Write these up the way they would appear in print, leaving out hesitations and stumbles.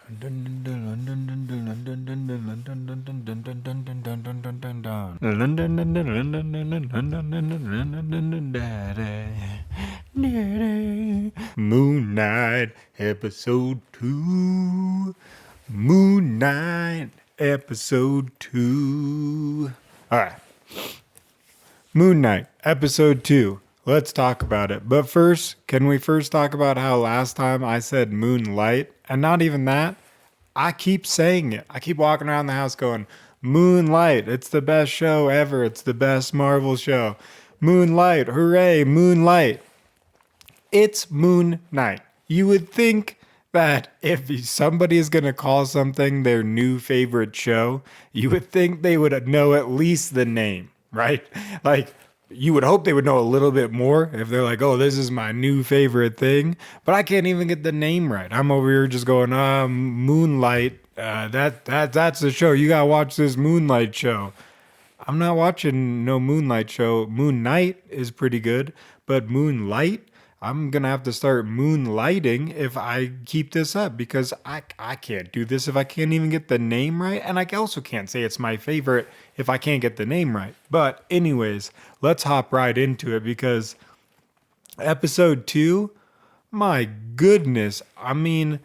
Moon Knight episode 2. Moon Knight episode 2. All right. Moon Knight episode 2. Let's talk about it. But first, can we first talk about how last time I said Moonlight? And not even that. I keep saying it. I keep walking around the house going, Moonlight. It's the best show ever. It's the best Marvel show. Moonlight. Hooray. Moonlight. It's Moon Knight. You would think that if somebody is going to call something their new favorite show, you would think they would know at least the name, right? Like, you would hope they would know a little bit more if they're like, oh, this is my new favorite thing. But I can't even get the name right. I'm over here just going, Moonlight. That's the show. You got to watch this Moonlight show. I'm not watching no Moonlight show. Moon Knight is pretty good, but Moonlight, I'm going to have to start moonlighting if I keep this up because I can't do this if I can't even get the name right. And I also can't say it's my favorite if I can't get the name right. But anyways, let's hop right into it because episode 2, my goodness. I mean,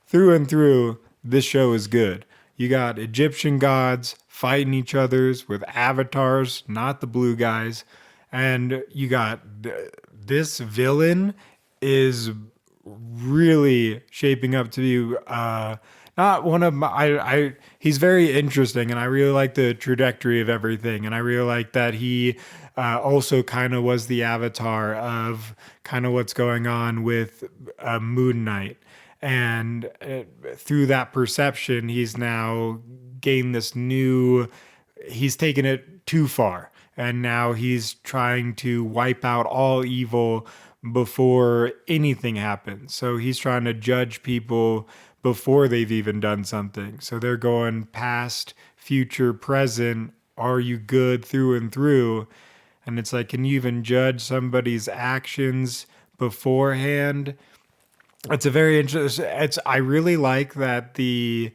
through and through, this show is good. You got Egyptian gods fighting each others with avatars, not the blue guys. And you got this villain is really shaping up to be not one of my he's very interesting and I really like the trajectory of everything and I really like that he also kind of was the avatar of kind of what's going on with Moon Knight and through that perception he's now gained this new he's taken it too far. And now he's trying to wipe out all evil before anything happens. So he's trying to judge people before they've even done something. So they're going past, future, present. Are you good through and through? And it's like, can you even judge somebody's actions beforehand? It's a very interesting. I really like that the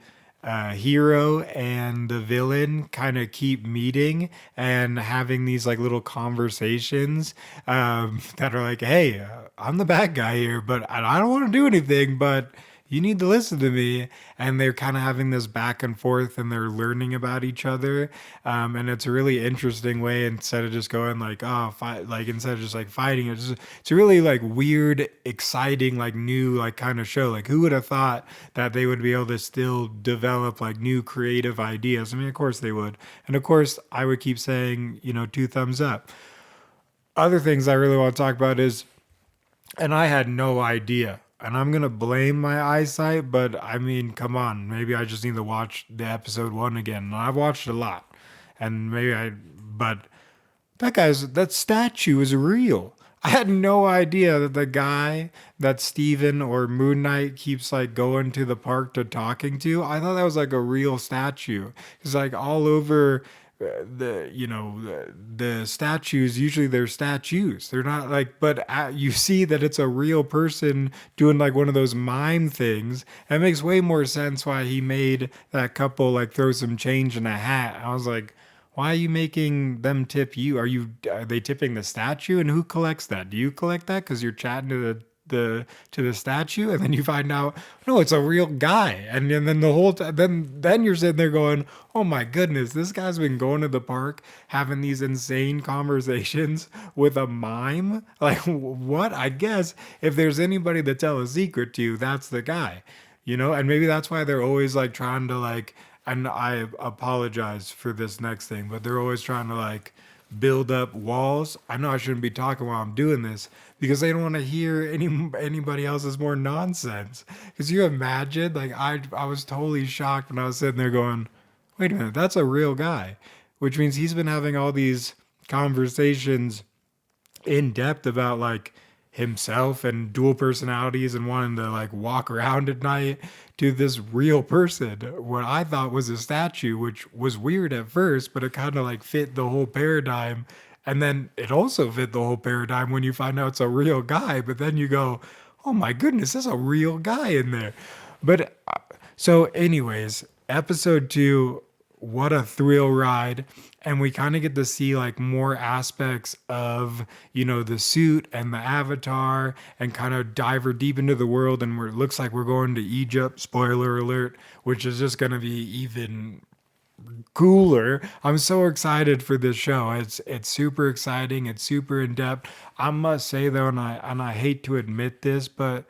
hero and the villain kind of keep meeting and having these like little conversations that are like, hey, I'm the bad guy here, but I don't want to do anything, but you need to listen to me. And they're kind of having this back and forth and they're learning about each other. And it's a really interesting way instead of just going like, oh, fight, like instead of just like fighting, it's a really like weird, exciting, like new, like kind of show. Like who would have thought that they would be able to still develop like new creative ideas? I mean, of course they would. And of course I would keep saying, 2 thumbs up. Other things I really want to talk about is, and I had no idea. And I'm going to blame my eyesight, but I mean, come on. Maybe I just need to watch the episode 1 again. And I've watched a lot. And but that statue is real. I had no idea that the guy that Steven or Moon Knight keeps like going to the park to talking to, I thought that was like a real statue. It's like all over the statues, usually they're statues, they're not like, but you see that it's a real person doing like one of those mime things. It makes way more sense why he made that couple like throw some change in a hat. I was like, why are you making them tip you? Are they tipping the statue? And who collects that? Do you collect that because you're chatting to the statue, and then you find out no, it's a real guy, and then the whole then you're sitting there going, oh my goodness, this guy's been going to the park having these insane conversations with a mime. Like what? I guess if there's anybody to tell a secret to, that's the guy, and maybe that's why they're always like trying to like, and I apologize for this next thing, but they're always trying to like build up walls. I know I shouldn't be talking while I'm doing this because they don't want to hear anybody else's more nonsense. Because you imagine, like I was totally shocked when I was sitting there going, wait a minute, that's a real guy, which means he's been having all these conversations in depth about like himself and dual personalities and wanting to like walk around at night to this real person, what I thought was a statue, which was weird at first, but it kind of like fit the whole paradigm. And then it also fit the whole paradigm when you find out it's a real guy, but then you go, oh my goodness, there's a real guy in there. But So, anyways, episode two, what a thrill ride. And we kind of get to see like more aspects of, the suit and the avatar and kind of dive deep into the world. And it looks like we're going to Egypt, spoiler alert, which is just going to be even cooler. I'm so excited for this show. It's super exciting. It's super in depth. I must say though, and I hate to admit this, but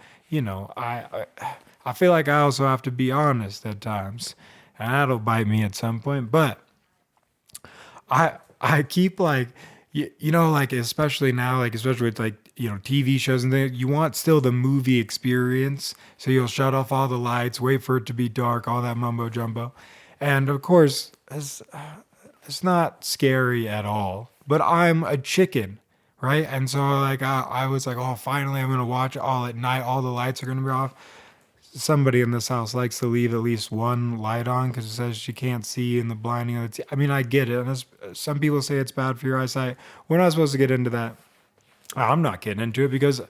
I feel like I also have to be honest at times, and that'll bite me at some point. But I keep like like especially now, like especially with like TV shows and things, you want still the movie experience, so you'll shut off all the lights, wait for it to be dark, all that mumbo jumbo, and of course it's not scary at all. But I'm a chicken, right? And so like I was like, oh, finally I'm gonna watch it all at night. All the lights are gonna be off. Somebody in this house likes to leave at least one light on because it says she can't see in the blinding of the. I mean, I get it. And some people say it's bad for your eyesight. We're not supposed to get into that. I'm not getting into it because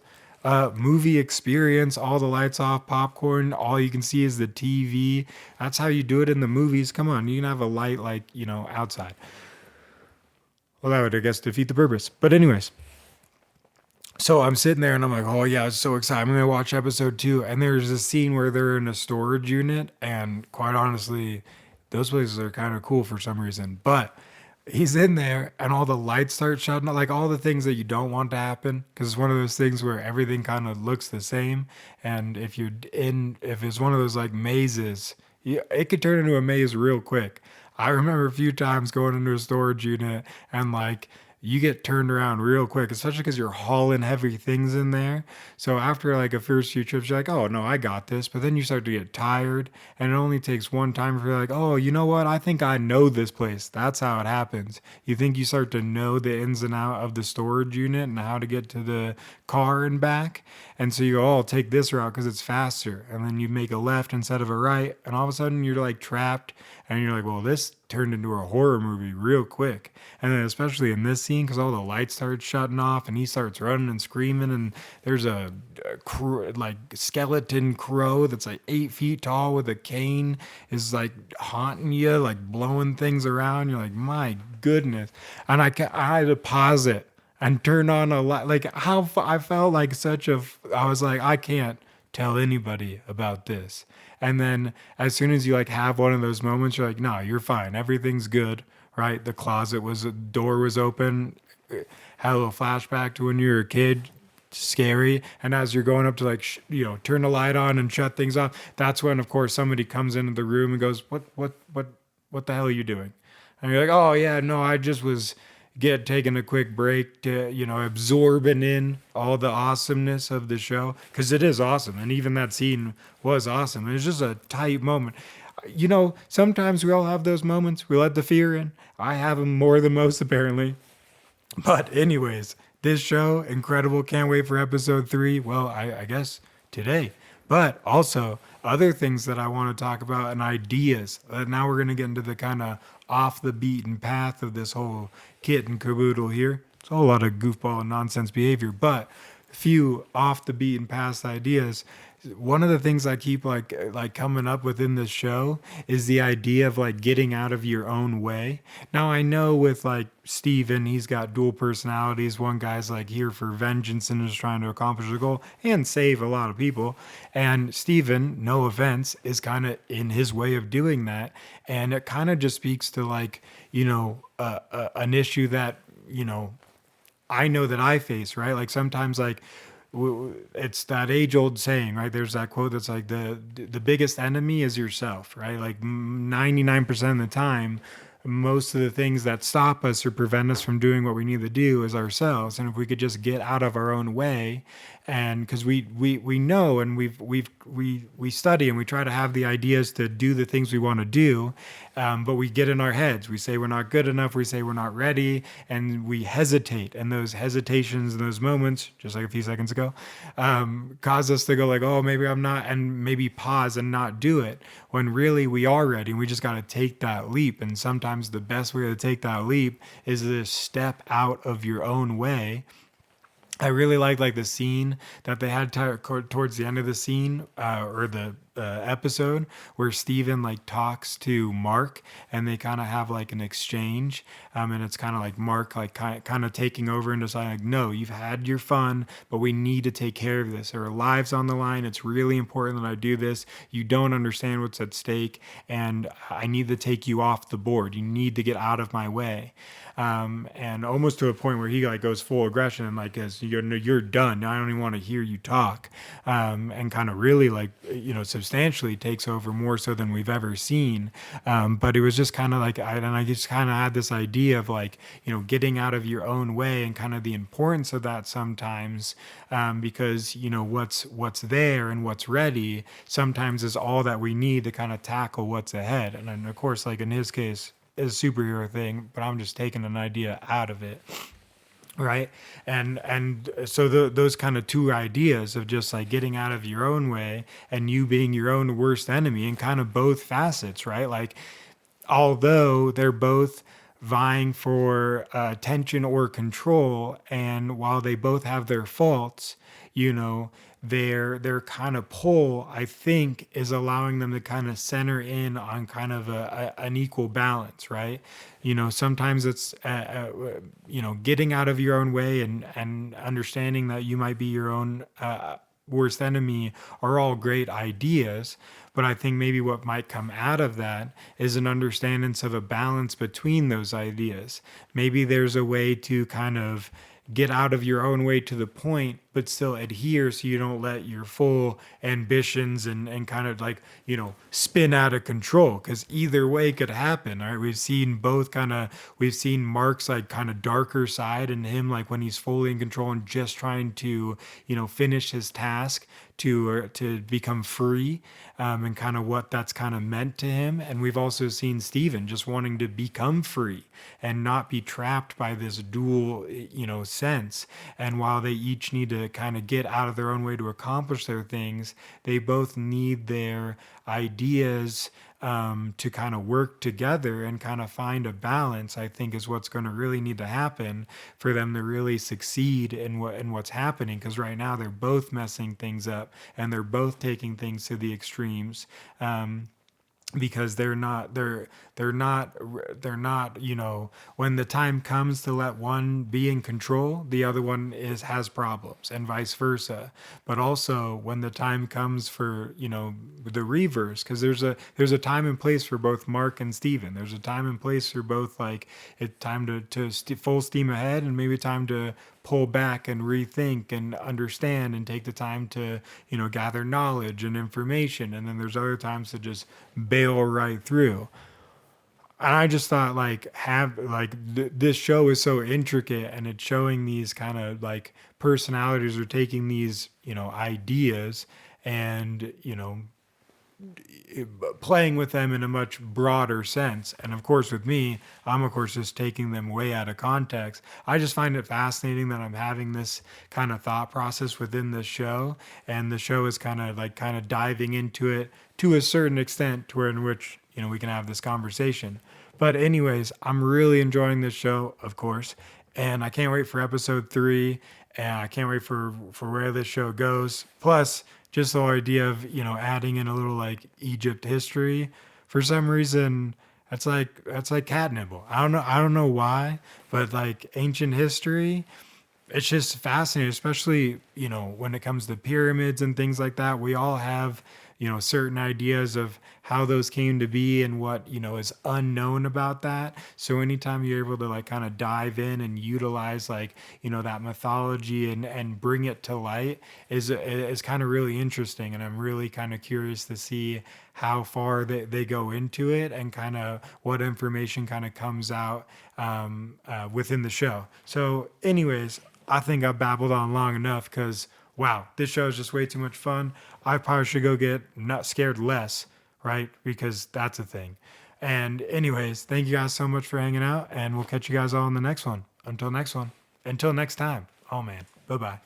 movie experience, all the lights off, popcorn, all you can see is the TV. That's how you do it in the movies. Come on, you can have a light like, outside. Well, that would, I guess, defeat the purpose. But, anyways, so I'm sitting there and I'm like, oh yeah, I was so excited. I'm gonna watch episode two. And there's a scene where they're in a storage unit, and quite honestly, those places are kind of cool for some reason. But he's in there and all the lights start shutting off, like all the things that you don't want to happen. Because it's one of those things where everything kind of looks the same. And if it's one of those like mazes, it could turn into a maze real quick. I remember a few times going into a storage unit and like you get turned around real quick, especially because you're hauling heavy things in there. So after like a first few trips, you're like, oh no, I got this. But then you start to get tired, and it only takes one time for like, oh, you know what? I think I know this place. That's how it happens. You think you start to know the ins and out of the storage unit and how to get to the car and back. And so you go, oh, I'll take this route because it's faster. And then you make a left instead of a right. And all of a sudden you're like trapped, and you're like, well, this turned into a horror movie real quick. And then especially in this scene, because all the lights start shutting off and he starts running and screaming, and there's a like skeleton crow that's like 8 feet tall with a cane is like haunting you, like blowing things around. You're like, my goodness. And I had to pause it and turn on a light. Like I felt like I was like, I can't tell anybody about this. And then as soon as you like have one of those moments, you're like, no, you're fine. Everything's good, right? The door was open. Had a little flashback to when you were a kid, scary. And as you're going up to like, turn the light on and shut things off, that's when, of course, somebody comes into the room and goes, what the hell are you doing? And you're like, oh yeah, no, I just was taking a quick break to absorbing in all the awesomeness of the show, because it is awesome, and even that scene was awesome. It was just a tight moment. Sometimes we all have those moments. We let the fear in. I have them more than most, apparently. But anyways, this show, incredible. Can't wait for episode three. Well, I guess today. But also other things that I want to talk about and ideas. Now we're going to get into the kind of off the beaten path of this whole kit and caboodle here. It's a whole lot of goofball and nonsense behavior, but a few off the beaten path ideas. One of the things I keep like coming up within this show is the idea of like getting out of your own way. Now I know with like Steven, he's got dual personalities. One guy's like here for vengeance and is trying to accomplish a goal and save a lot of people. And Steven, no offense, is kind of in his way of doing that. And it kind of just speaks to like, an issue that, I know that I face, right? Like sometimes like it's that age old saying, right? There's that quote that's like the biggest enemy is yourself, right? Like 99% of the time, most of the things that stop us or prevent us from doing what we need to do is ourselves. And if we could just get out of our own way, and because we know, and we study and we try to have the ideas to do the things we want to do, but we get in our heads. We say we're not good enough. We say we're not ready, and we hesitate. And those hesitations and those moments, just like a few seconds ago, cause us to go like, oh, maybe I'm not, and maybe pause and not do it, when really we are ready. And we just got to take that leap. And sometimes the best way to take that leap is to step out of your own way. I really like the scene that they had towards the end of the scene, or episode where Steven like talks to Mark, and they kind of have like an exchange, and it's kind of like Mark like kind of taking over and deciding like, no, you've had your fun, but we need to take care of this. There are lives on the line. It's really important that I do this. You don't understand what's at stake, and I need to take you off the board. You need to get out of my way. And almost to a point where he like goes full aggression and like, as you're done. I don't even want to hear you talk. And kind of really like, substantially takes over more so than we've ever seen. But it was just kind of like, I just kind of had this idea of like, getting out of your own way and kind of the importance of that sometimes, because, what's there and what's ready sometimes is all that we need to kind of tackle what's ahead. And then of course, like in his case, is a superhero thing, but I'm just taking an idea out of it, right? And so those kind of two ideas of just like getting out of your own way and you being your own worst enemy, and kind of both facets, right? Like, although they're both vying for attention or control, and while they both have their faults, their kind of pull, I think, is allowing them to kind of center in on kind of an equal balance, right? Sometimes it's getting out of your own way and understanding that you might be your own worst enemy are all great ideas. But I think maybe what might come out of that is an understanding of a balance between those ideas. Maybe there's a way to kind of get out of your own way to the point, but still adhere so you don't let your full ambitions and kind of like, spin out of control. Because either way could happen. All right. We've seen Mark's like kind of darker side, and him like when he's fully in control and just trying to, finish his task to become free, and kind of what that's kind of meant to him. And we've also seen Steven just wanting to become free and not be trapped by this dual, sense. And while they each need to kind of get out of their own way to accomplish their things, they both need their ideas to kind of work together and kind of find a balance, I think, is what's going to really need to happen for them to really succeed in what's happening. Because right now they're both messing things up and they're both taking things to the extremes. Because they're not, when the time comes to let one be in control, the other one has problems, and vice versa. But also when the time comes for, the reverse, because there's a time and place for both Mark and Steven. There's a time and place for both, like it's time to full steam ahead, and maybe time to pull back and rethink and understand and take the time to, gather knowledge and information. And then there's other times to just bail right through. And I just thought this show is so intricate, and it's showing these kind of like personalities are taking these, ideas and, playing with them in a much broader sense. And of course, with me, I'm of course just taking them way out of context. I just find it fascinating that I'm having this kind of thought process within this show, and the show is kind of diving into it to a certain extent, to where in which we can have this conversation. But anyways, I'm really enjoying this show, of course, and I can't wait for episode 3, and I can't wait for where this show goes. Plus, just the idea of, adding in a little like Egypt history. For some reason, that's like catnip. I don't know why, but like ancient history, it's just fascinating, especially, when it comes to pyramids and things like that. We all have, certain ideas of how those came to be and what, is unknown about that. So anytime you're able to like kind of dive in and utilize like, that mythology and bring it to light is kind of really interesting. And I'm really kind of curious to see how far they go into it and kind of what information kind of comes out within the show. So anyways, I think I've babbled on long enough, because wow, this show is just way too much fun. I probably should go get not scared less, right? Because that's a thing. And anyways, thank you guys so much for hanging out, and we'll catch you guys all in the next one. Until next time. Oh man, bye-bye.